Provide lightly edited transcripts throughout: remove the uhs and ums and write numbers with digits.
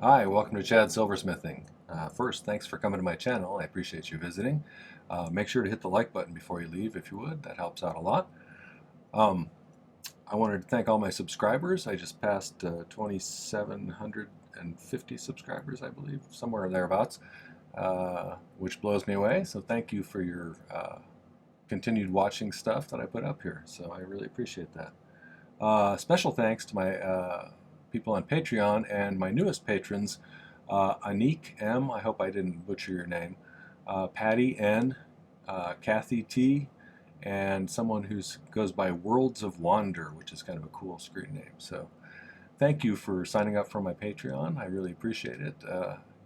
Hi, welcome to Chad Silversmithing. First, thanks for coming to my channel. I appreciate you visiting. Make sure to hit the like button before you leave if you would. That helps out a lot. Um, I wanted to thank all my subscribers. I just passed 2,750 subscribers, I believe, somewhere thereabouts, which blows me away. So thank you for your continued watching stuff that I put up here. So I really appreciate that. Special thanks to my people on Patreon and my newest patrons, Anik M. I hope I didn't butcher your name. Patty N. Kathy T. And someone who goes by Worlds of Wander, which is kind of a cool screen name. So thank you for signing up for my Patreon. I really appreciate it.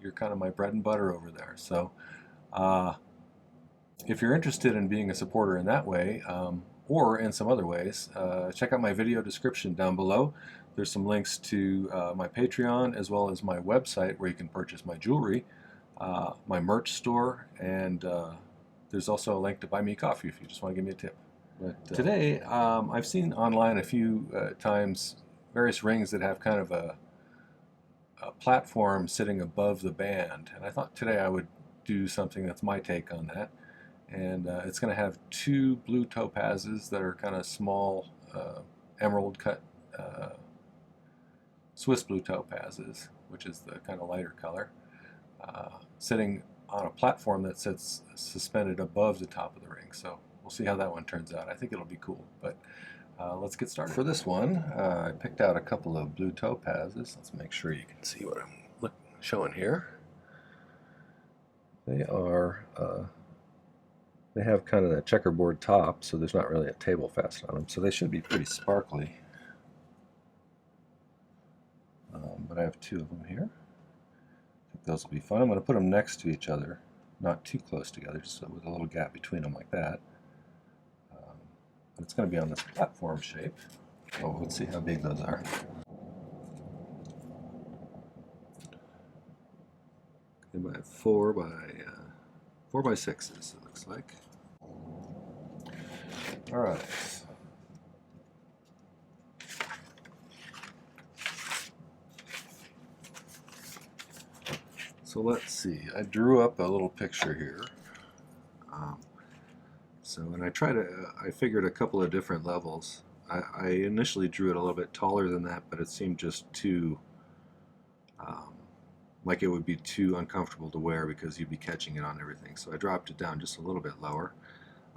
You're kind of my bread and butter over there. So uh, if you're interested in being a supporter in that way, or in some other ways, check out my video description down below. There's some links to my Patreon as well as my website where you can purchase my jewelry, my merch store, and there's also a link to buy me coffee if you just want to give me a tip. But today, I've seen online a few times various rings that have kind of a platform sitting above the band, and I thought today I would do something that's my take on that. And it's going to have two blue topazes that are kind of small emerald cut Swiss blue topazes, which is the kind of lighter color, sitting on a platform that sits suspended above the top of the ring. So we'll see how that one turns out. I think it'll be cool, but let's get started. For this one, I picked out a couple of blue topazes. Let's make sure you can see what I'm showing here. They are they have kind of that checkerboard top, so there's not really a table fastened on them, so they should be pretty sparkly. But I have two of them here. I think those will be fun. I'm going to put them next to each other, not too close together, just so with a little gap between them like that. But it's going to be on this platform shape. So let's see how big those are. About 4 by 6s, it looks like. All right. So let's see. I drew up a little picture here. And I figured a couple of different levels. I initially drew it a little bit taller than that, but it seemed just too like it would be too uncomfortable to wear because you'd be catching it on everything. So I dropped it down just a little bit lower.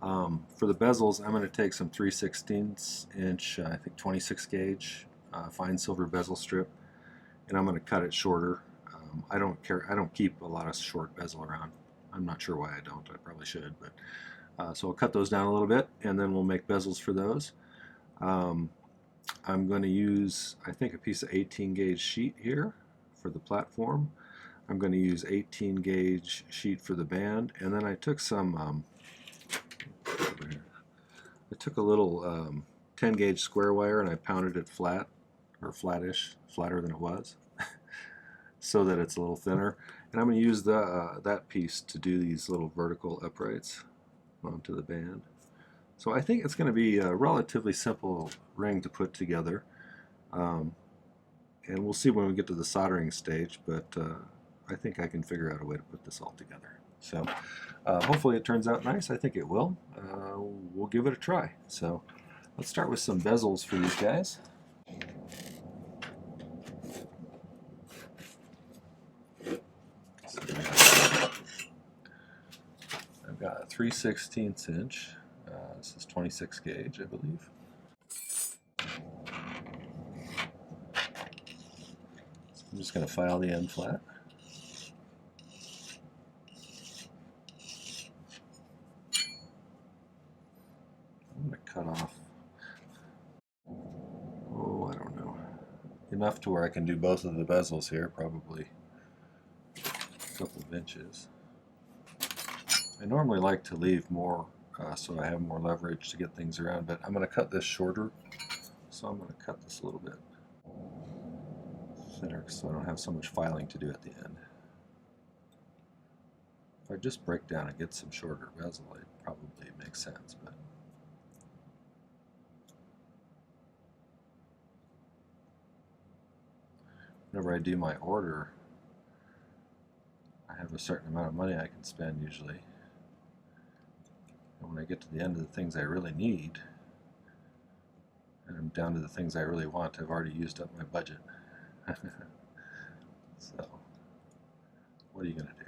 For the bezels, I'm going to take some 3/16 inch, I think 26 gauge fine silver bezel strip, and I'm going to cut it shorter. I don't care. I don't keep a lot of short bezel around. I'm not sure why I don't. I probably should, but so I'll cut those down a little bit, and then we'll make bezels for those. I'm going to use, I think, a piece of 18 gauge sheet here for the platform. I'm going to use 18 gauge sheet for the band, and then I took some I took a little 10 gauge square wire and I pounded it flat, or flattish, flatter than it was, so that it's a little thinner. And I'm going to use that piece to do these little vertical uprights onto the band. So I think it's going to be a relatively simple ring to put together. And we'll see when we get to the soldering stage, but I think I can figure out a way to put this all together. So hopefully it turns out nice. I think it will. We'll give it a try. So let's start with some bezels for these guys. So I've got a 3/16 inch. This is 26 gauge, I believe. So I'm just going to file the end flat. I'm going to cut off, oh, I don't know, enough to where I can do both of the bezels here, probably a couple of inches. I normally like to leave more so I have more leverage to get things around, but I'm going to cut this shorter, so I'm going to cut this a little bit thinner so I don't have so much filing to do at the end. If I just break down and get some shorter bezel, it probably makes sense, but whenever I do my order, I have a certain amount of money I can spend usually. And when I get to the end of the things I really need, and I'm down to the things I really want, I've already used up my budget. So, what are you going to do?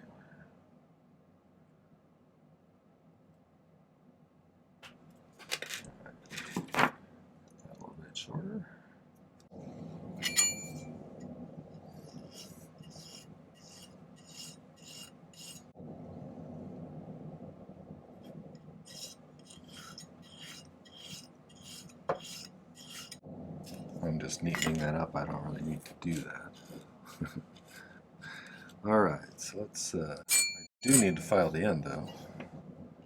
A little bit shorter. I'm just neatening that up. I don't really need to do that. Alright, so let's, I do need to file the end though.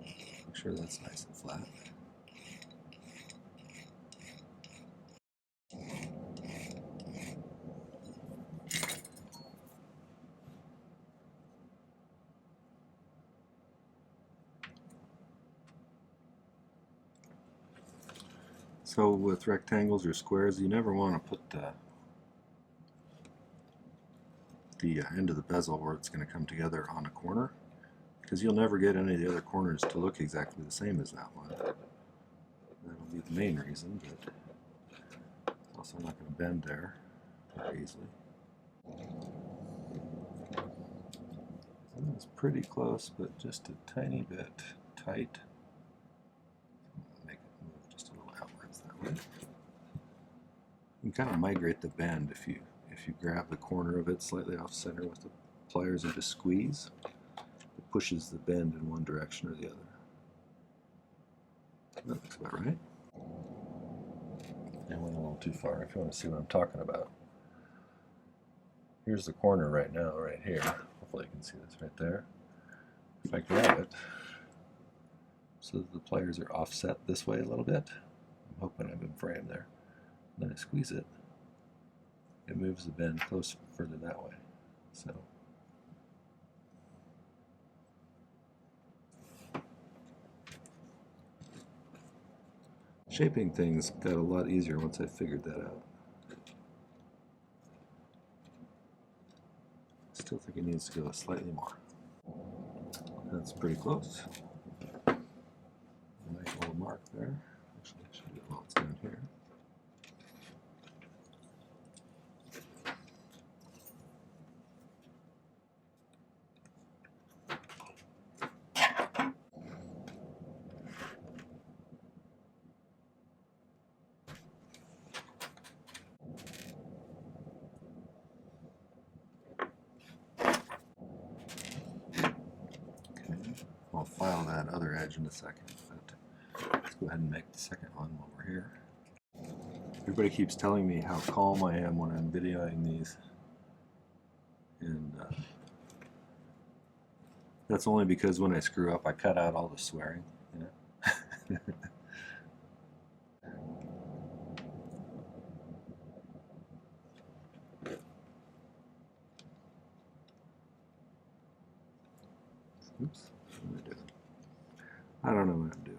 Make sure that's nice and flat. So with rectangles or squares, you never want to put the end of the bezel where it's going to come together on a corner, because you'll never get any of the other corners to look exactly the same as that one. That'll be the main reason, but it's also not going to bend there very easily. It's pretty close, but just a tiny bit tight. Make it move just a little outwards that way. You can kind of migrate the bend if you grab the corner of it slightly off center with the pliers and just squeeze. It pushes the bend in one direction or the other. That looks about right. I went a little too far if you want to see what I'm talking about. Here's the corner right now, right here. Hopefully you can see this right there. If I grab it so that the pliers are offset this way a little bit, I'm hoping I'm in frame there. And then I squeeze it, it moves the bend close further that way. So shaping things got a lot easier once I figured that out. Still think it needs to go slightly more. That's pretty close. Nice little mark there. Actually, I should do it while it's down here. I'll file that other edge in a second, but let's go ahead and make the second one while we're here. Everybody keeps telling me how calm I am when I'm videoing these, and that's only because when I screw up I cut out all the swearing, you know? Oops, what am I doing? I don't know what I'm doing.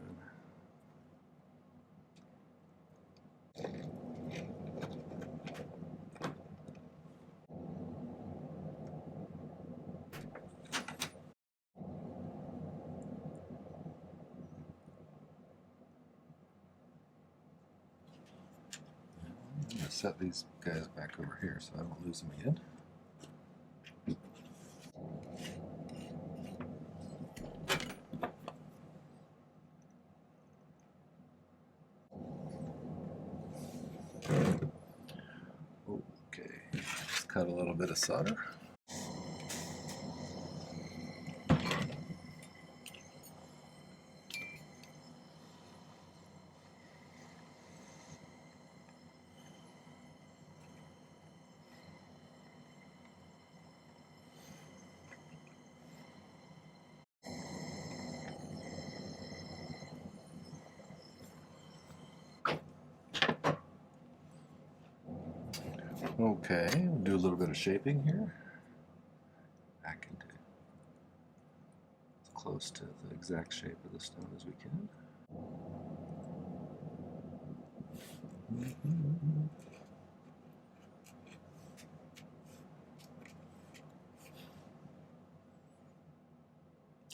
I'm going to set these guys back over here so I don't lose them again. Okay, let's cut a little bit of solder. Okay, we'll do a little bit of shaping here. Back into as close to the exact shape of the stone as we can.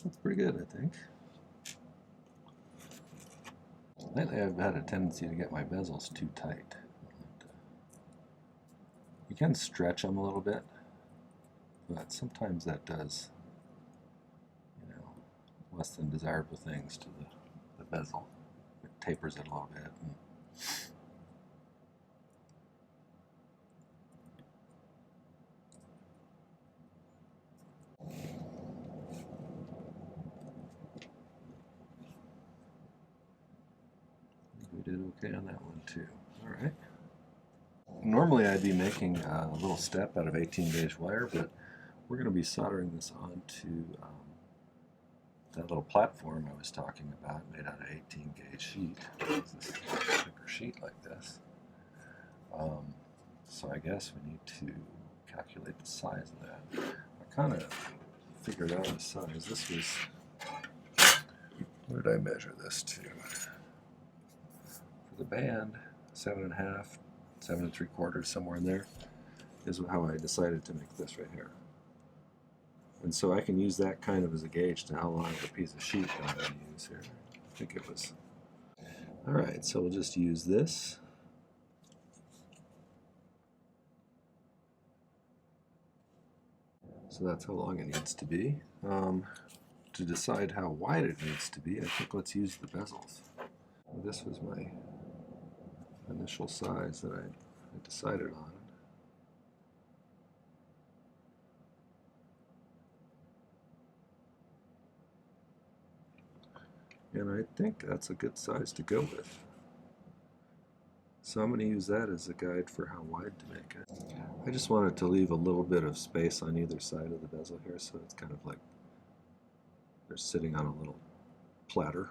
That's pretty good, I think. Lately I've had a tendency to get my bezels too tight. You can stretch them a little bit, but sometimes that does, you know, less than desirable things to the bezel. It tapers it a little bit. We did okay on that one too. All right. Normally I'd be making a little step out of 18 gauge wire, but we're going to be soldering this onto that little platform I was talking about, made out of 18 gauge sheet. It's this thicker sheet like this. So I guess we need to calculate the size of that. I kind of figured out the size. This was, what did I measure this to? For the band, 7.5, 7 3/4, somewhere in there, is how I decided to make this right here. And so I can use that kind of as a gauge to how long of a piece of sheet I'm going to use here. I think it was. Alright, so we'll just use this. So that's how long it needs to be. To decide how wide it needs to be, I think let's use the bezels. This was my initial size that I decided on. And I think that's a good size to go with. So I'm going to use that as a guide for how wide to make it. I just wanted to leave a little bit of space on either side of the bezel here, so it's kind of like they're sitting on a little platter.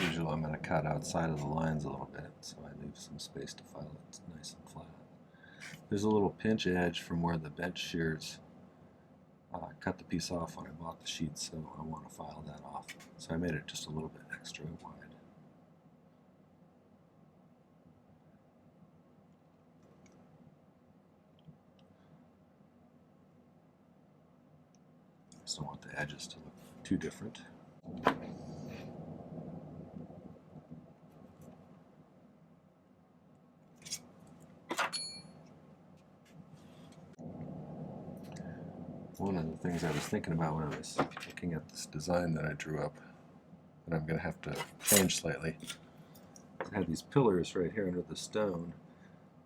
Usually I'm going to cut outside of the lines a little bit, so I leave some space to file it nice and flat. There's a little pinch edge from where the bench shears cut the piece off when I bought the sheet, so I want to file that off. So I made it just a little bit extra wide. Just don't want the edges to look too different. One of the things I was thinking about when I was looking at this design that I drew up, that I'm going to have to change slightly. I had these pillars right here under the stone,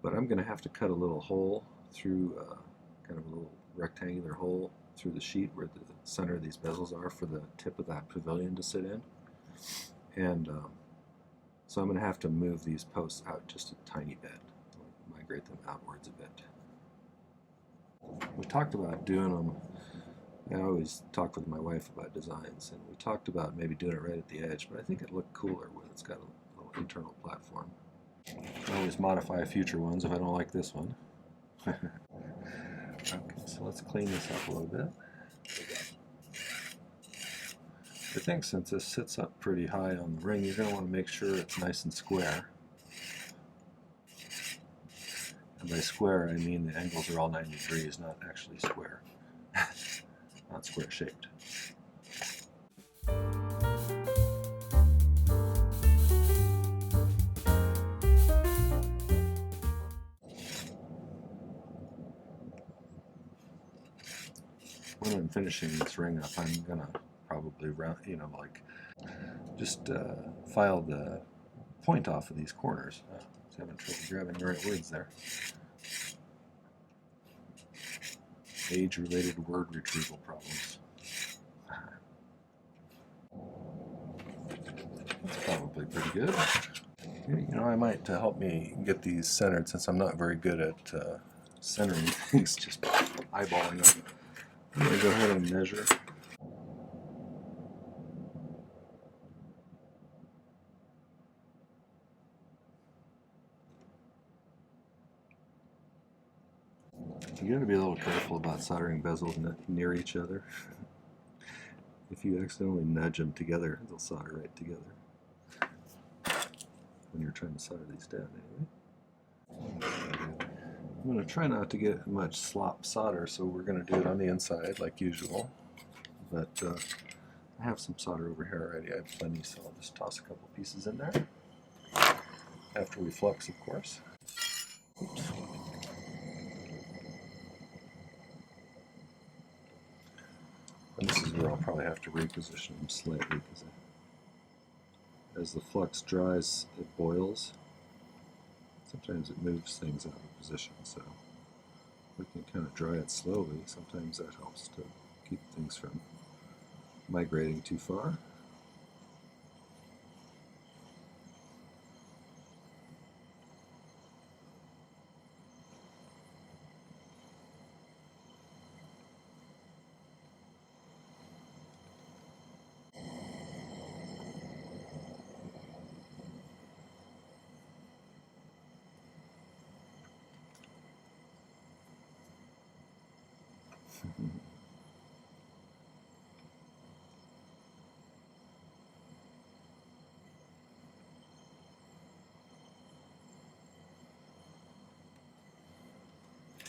but I'm going to have to cut a little hole through, kind of a little rectangular hole through the sheet where the center of these bezels are for the tip of that pavilion to sit in. And so I'm going to have to move these posts out just a tiny bit, migrate them outwards a bit. We talked about doing them. I always talk with my wife about designs, and we talked about maybe doing it right at the edge, but I think it looked cooler when it's got a little internal platform. I always modify future ones if I don't like this one. Okay, so let's clean this up a little bit. I think since this sits up pretty high on the ring, you're going to want to make sure it's nice and square. And by square, I mean the angles are all 90 degrees, not actually square. Not square shaped. When I'm finishing this ring up, I'm gonna probably round, just file the point off of these corners. I was having trouble grabbing the right words there. Age-related word retrieval problems. That's probably pretty good. You know, I might help me get these centered, since I'm not very good at centering things, just eyeballing them. I'm going to go ahead and measure. You got to be a little careful about soldering bezels near each other. if you accidentally nudge them together, they'll solder right together when you're trying to solder these down anyway. I'm going to try not to get much slop solder, so we're going to do it on the inside like usual. But I have some solder over here already. I have plenty, so I'll just toss a couple pieces in there. After we flux, of course. Oops. And this is where I'll probably have to reposition them slightly, because as the flux dries, it boils. Sometimes it moves things out of position, so we can kind of dry it slowly. Sometimes that helps to keep things from migrating too far.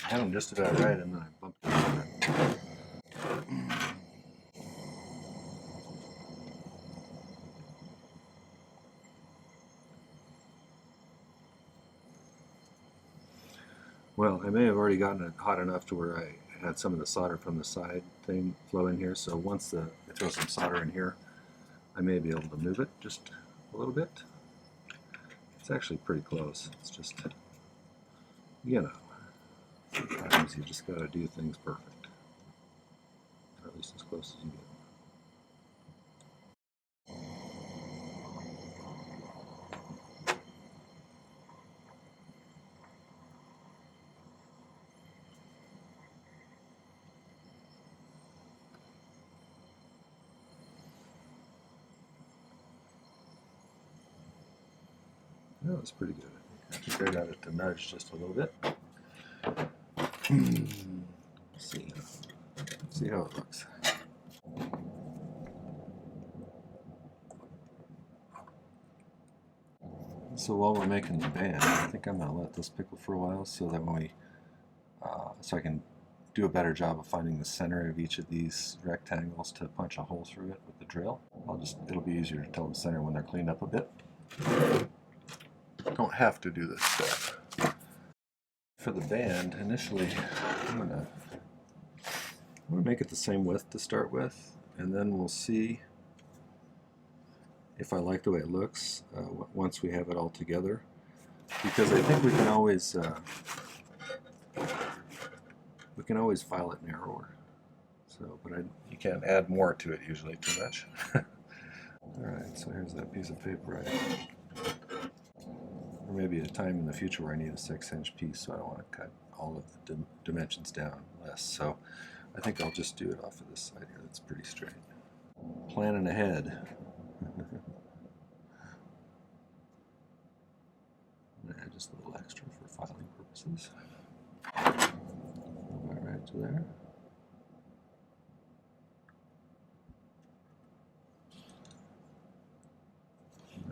I had them just about right, and then I bumped it a bit. Well, I may have already gotten it hot enough to where I had some of the solder from the side thing flow in here, so once I throw some solder in here, I may be able to move it just a little bit. It's actually pretty close. It's just, you know, sometimes you just gotta do things perfect. Or at least as close as you get. That was pretty good. I figured out it to nudge just a little bit. See how it looks. So while we're making the band, I think I'm going to let this pickle for a while, so that when we, so I can do a better job of finding the center of each of these rectangles to punch a hole through it with the drill. It'll be easier to tell the center when they're cleaned up a bit. Don't have to do this step. For the band, initially, I'm gonna make it the same width to start with, and then we'll see if I like the way it looks once we have it all together. Because I think we can always file it narrower. So, but you can't add more to it usually too much. All right, so here's that piece of paper. There may be a time in the future where I need a 6-inch piece, so I don't want to cut all of the dimensions down less. So I think I'll just do it off of this side here. That's pretty straight. Planning ahead. Add just a little extra for filing purposes. Right to there.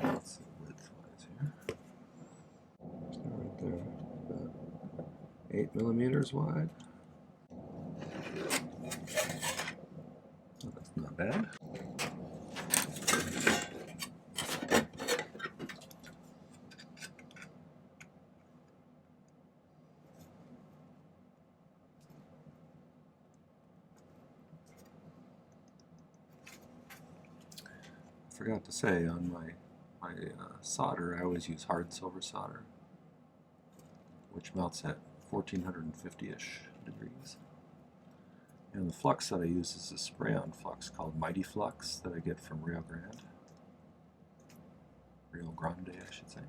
Let's see width-wise here. So right there, about 8 millimeters wide. So that's not bad. I forgot to say, on my solder, I always use hard silver solder, which melts at 1450-ish degrees. And the flux that I use is a spray-on flux called My-T-Flux that I get from Rio Grande. Rio Grande, I should say.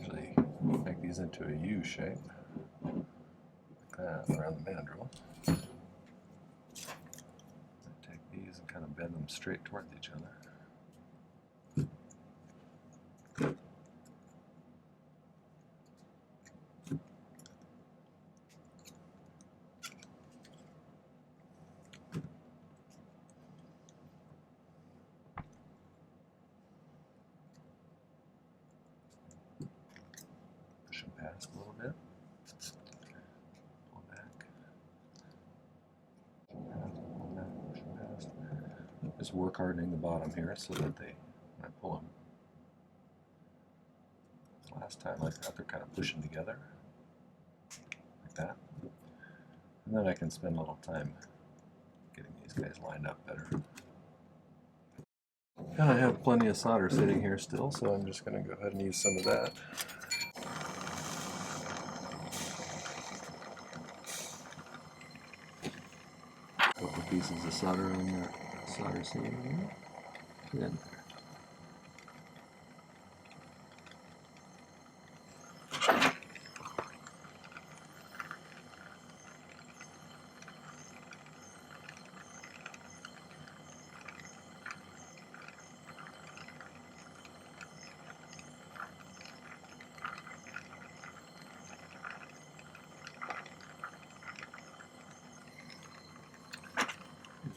Actually, make these into a U shape, like that, around the mandrel. Take these and kind of bend them straight towards each other. Just work hardening the bottom here so that when I pull them, last time like that, they're kind of pushing together like that. And then I can spend a little time getting these guys lined up better. And I have plenty of solder sitting here still, so I'm just going to go ahead and use some of that. A couple pieces of solder on that solder seam here. And then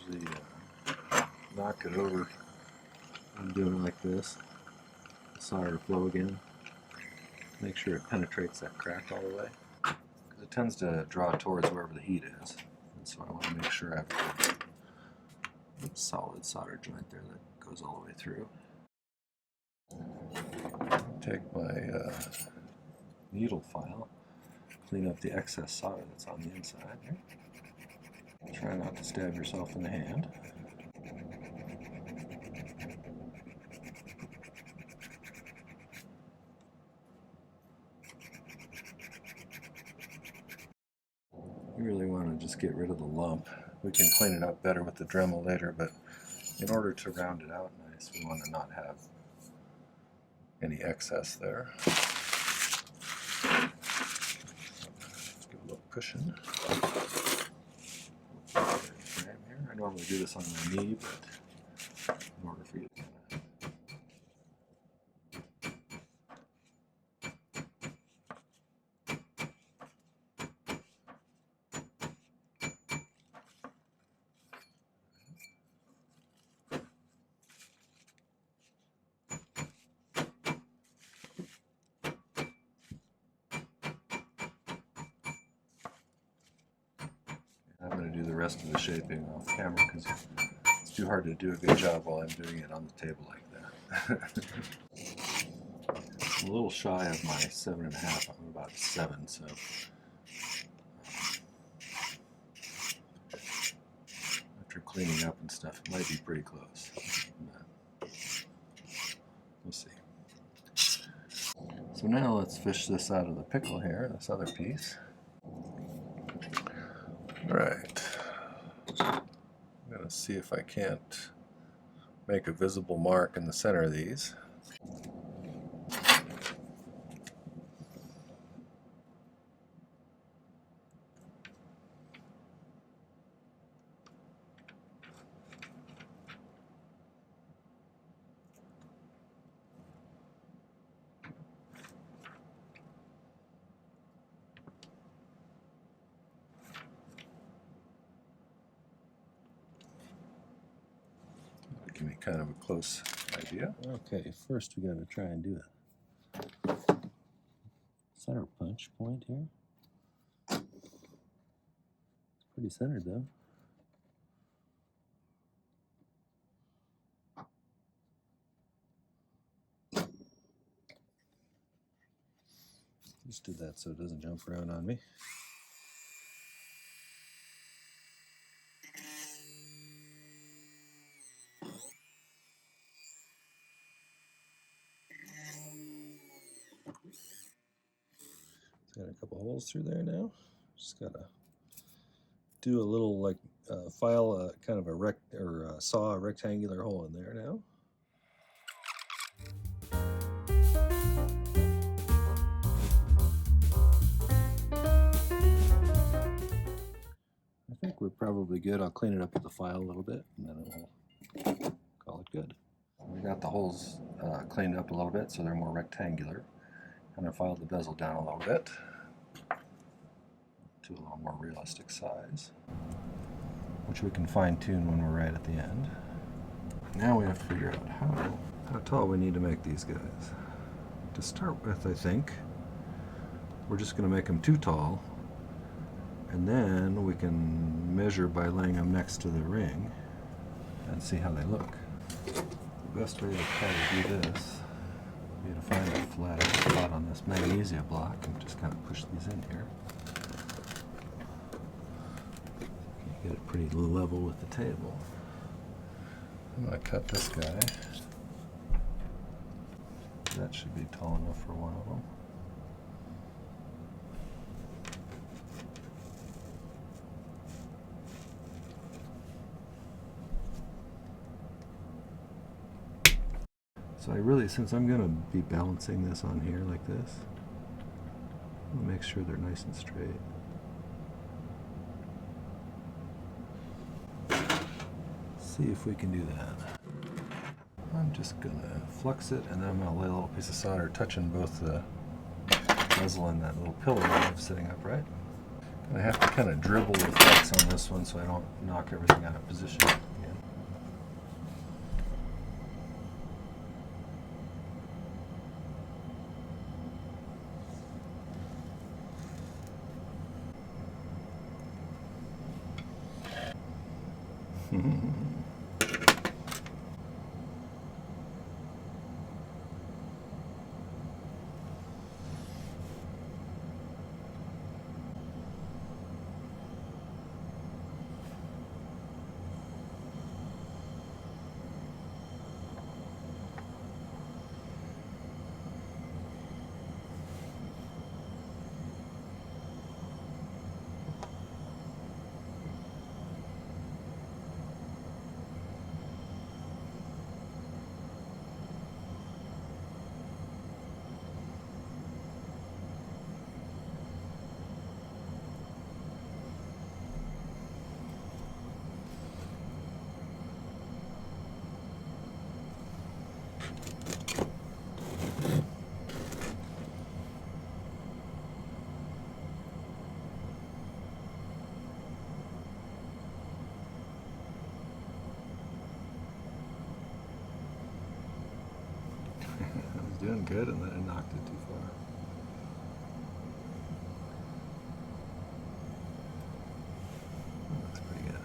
usually knock it over and doing it like this. Solder to flow again. Make sure it penetrates that crack all the way, because it tends to draw towards wherever the heat is. And so I want to make sure I have a solid solder joint there that goes all the way through. Take my needle file, clean up the excess solder that's on the inside here. Try not to stab yourself in the hand. You really want to just get rid of the lump. We can clean it up better with the Dremel later, but in order to round it out nice, we want to not have any excess there. Let's give a little cushion. I normally do this on my knee, but in order for you to I'm going to do the rest of the shaping off camera because it's too hard to do a good job while I'm doing it on the table like that. I'm a little shy of my 7.5. I'm about 7, so after cleaning up and stuff, it might be pretty close. But we'll see. So now let's fish this out of the pickle here, this other piece. Alright, I'm going to see if I can't make a visible mark in the center of these. Give me kind of a close idea. Okay, first we got to try and do a center punch point here. It's pretty centered though. Just did that so it doesn't jump around on me. Got a couple holes through there now. Just gotta do a little like file kind of a saw a rectangular hole in there now. I think we're probably good. I'll clean it up with the file a little bit, and then we'll call it good. We got the holes cleaned up a little bit so they're more rectangular. And I filed the bezel down a little bit to a little more realistic size, which we can fine tune when we're right at the end. Now we have to figure out how tall we need to make these guys. To start with, I think we're just going to make them too tall, and then we can measure by laying them next to the ring. and see how they look. The best way to try to do this would be to find a flat spot on this magnesia block and just kind of push these in here. Get it pretty level with the table. I'm going to cut this guy. That should be tall enough for one of them. So I really, since I'm going to be balancing this on here like this, I'll make sure they're nice and straight. See if we can do that. I'm just going to flux it, and then I'm going to lay a little piece of solder touching both the bezel and that little pillar I have sitting upright. I have to kind of dribble the flux on this one so I don't knock everything out of position again. Doing good, and then I knocked it too far. That looks pretty good. Like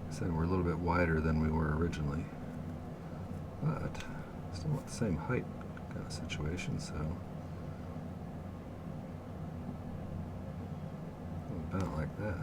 I said, we're a little bit wider than we were originally, but still at the same height kind of situation, so about like that.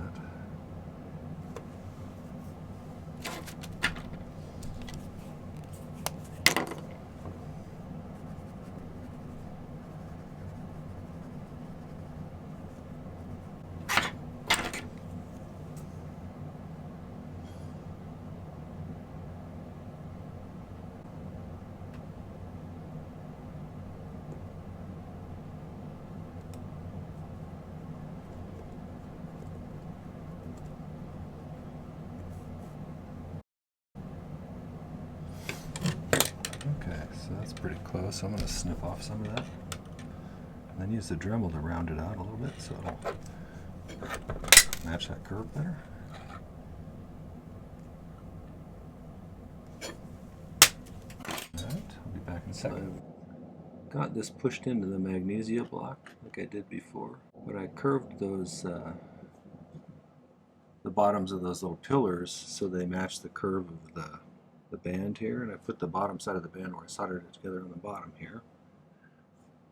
Okay, so that's pretty close. I'm going to snip off some of that and then use the Dremel to round it out a little bit so it'll match that curve better. Alright, I'll be back in a second. I've got this pushed into the magnesia block like I did before, but I curved those the bottoms of those little pillars so they match the curve of the band here, and I put the bottom side of the band where I soldered it together on the bottom here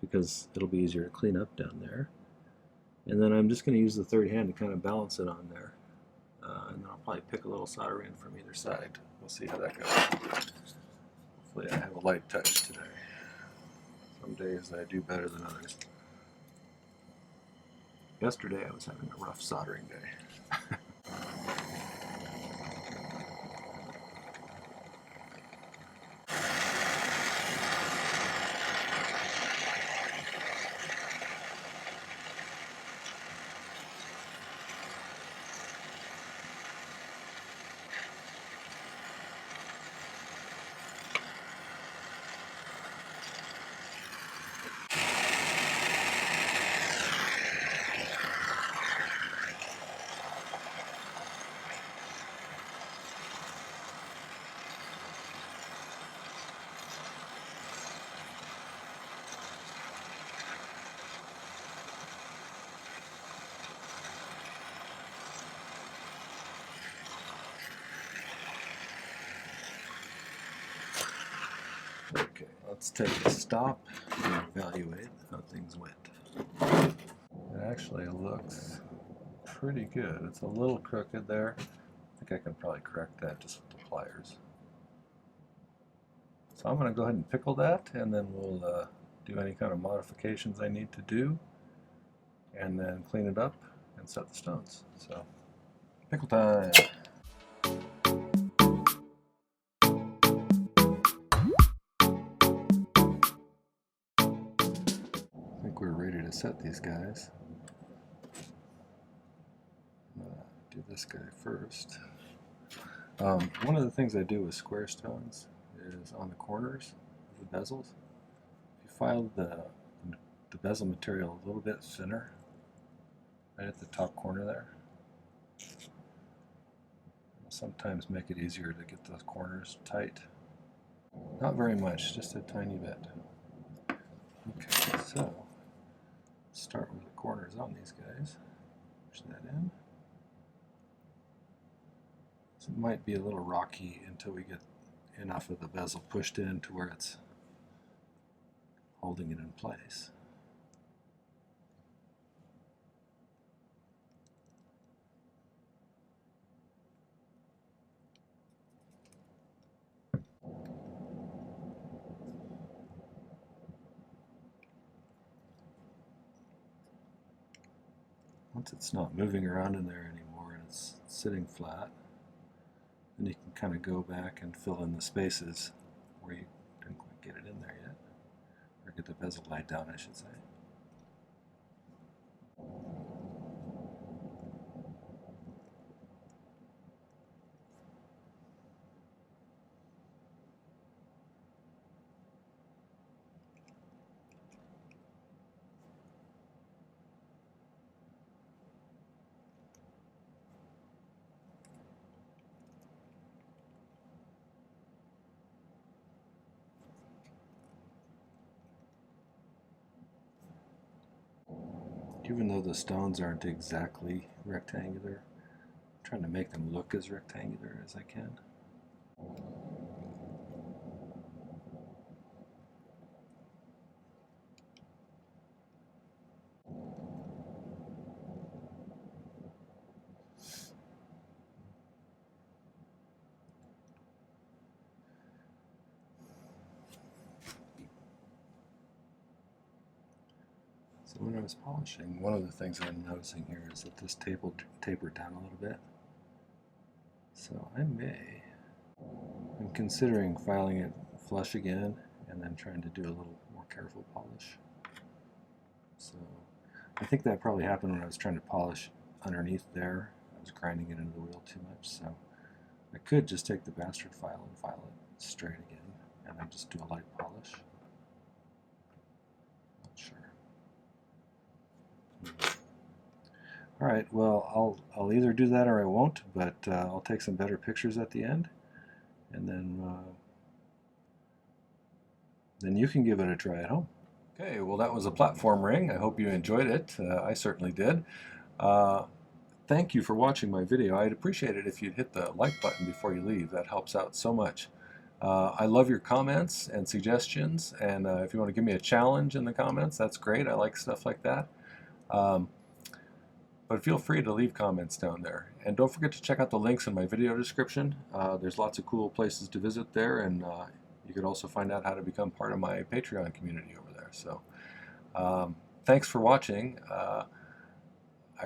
because it'll be easier to clean up down there. And then I'm just going to use the third hand to kind of balance it on there, and then I'll probably pick a little solder in from either side. We'll see how that goes. Hopefully I have a light touch today. Some days I do better than others. Yesterday I was having a rough soldering day. Okay, let's take a stop and evaluate how things went. It actually looks pretty good. It's a little crooked there. I think I can probably correct that just with the pliers. So I'm going to go ahead and pickle that, and then we'll do any kind of modifications I need to do, and then clean it up and set the stones. So, pickle time! I think we're ready to set these guys. I'm going to do this guy first. One of the things I do with square stones is on the corners of the bezels. If you file the bezel material a little bit thinner, right at the top corner there, it'll sometimes make it easier to get those corners tight. Not very much, just a tiny bit. Okay, so let's start with the corners on these guys. Push that in. So it might be a little rocky until we get enough of the bezel pushed in to where it's holding it in place. Once it's not moving around in there anymore and it's sitting flat, then you can kind of go back and fill in the spaces where you didn't quite get it in there yet. Or get the bezel laid down, I should say. Even though the stones aren't exactly rectangular, I'm trying to make them look as rectangular as I can. So when I was polishing, one of the things I'm noticing here is that this tapered down a little bit. So I'm considering filing it flush again and then trying to do a little more careful polish. So I think that probably happened when I was trying to polish underneath there. I was grinding it into the wheel too much, so I could just take the bastard file and file it straight again and then just do a light polish. Not sure. Alright, well, I'll either do that or I won't, but I'll take some better pictures at the end, and then you can give it a try at home. Okay, well that was a platform ring. I hope you enjoyed it. I certainly did. Thank you for watching my video. I'd appreciate it if you'd hit the like button before you leave. That helps out so much. I love your comments and suggestions, and if you want to give me a challenge in the comments, that's great. I like stuff like that. But feel free to leave comments down there. And don't forget to check out the links in my video description. There's lots of cool places to visit there, and you could also find out how to become part of my Patreon community over there. So thanks for watching. I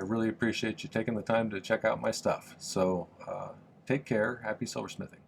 really appreciate you taking the time to check out my stuff. So take care. Happy silversmithing.